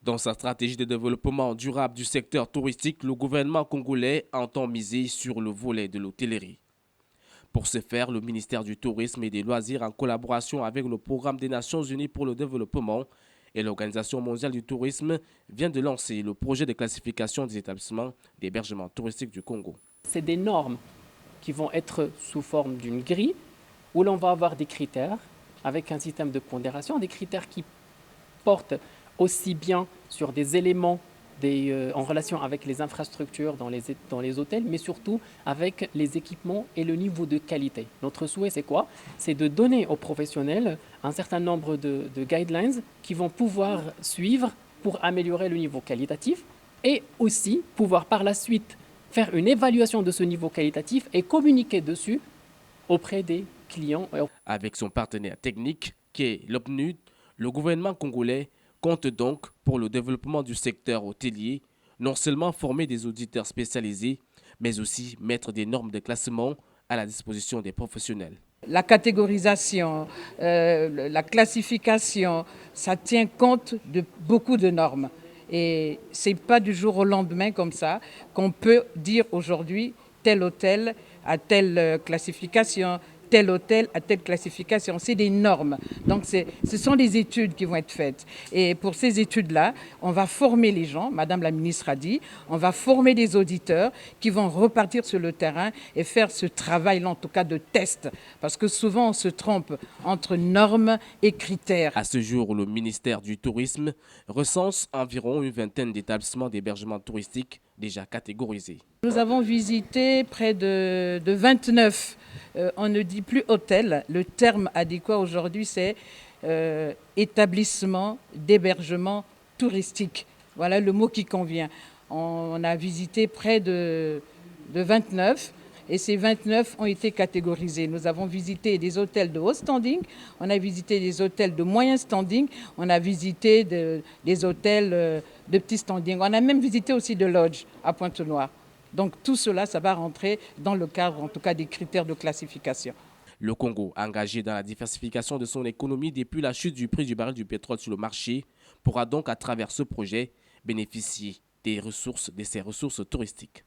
Dans sa stratégie de développement durable du secteur touristique, le gouvernement congolais entend miser sur le volet de l'hôtellerie. Pour ce faire, le ministère du Tourisme et des Loisirs, en collaboration avec le Programme des Nations Unies pour le développement et l'Organisation mondiale du tourisme, vient de lancer le projet de classification des établissements d'hébergement touristique du Congo. C'est des normes qui vont être sous forme d'une grille où l'on va avoir des critères avec un système de pondération, des critères qui portent aussi bien sur des éléments en relation avec les infrastructures dans les hôtels, mais surtout avec les équipements et le niveau de qualité. Notre souhait, c'est quoi? C'est de donner aux professionnels un certain nombre de guidelines qui vont pouvoir suivre pour améliorer le niveau qualitatif et aussi pouvoir par la suite faire une évaluation de ce niveau qualitatif et communiquer dessus auprès des clients. Avec son partenaire technique, qui est l'OPNUD, le gouvernement congolais compte donc, pour le développement du secteur hôtelier, non seulement former des auditeurs spécialisés, mais aussi mettre des normes de classement à la disposition des professionnels. La catégorisation, la classification, ça tient compte de beaucoup de normes. Et ce n'est pas du jour au lendemain comme ça qu'on peut dire aujourd'hui tel hôtel a telle classification, tel hôtel a telle classification. C'est des normes. Donc ce sont des études qui vont être faites. Et pour ces études-là, on va former les gens, Madame la ministre a dit, on va former des auditeurs qui vont repartir sur le terrain et faire ce travail-là, en tout cas de test. Parce que souvent, on se trompe entre normes et critères. À ce jour, le ministère du Tourisme recense environ une vingtaine d'établissements d'hébergement touristique déjà catégorisés. Nous avons visité près de 29. On ne dit plus hôtel. Le terme adéquat aujourd'hui, c'est établissement d'hébergement touristique. Voilà le mot qui convient. On a visité près de 29 et ces 29 ont été catégorisés. Nous avons visité des hôtels de haut standing, on a visité des hôtels de moyen standing, on a visité des hôtels de petit standing. On a même visité aussi de lodges à Pointe-Noire. Donc tout cela, ça va rentrer dans le cadre, en tout cas, des critères de classification. Le Congo, engagé dans la diversification de son économie depuis la chute du prix du baril du pétrole sur le marché, pourra donc, à travers ce projet, bénéficier de ses ressources touristiques.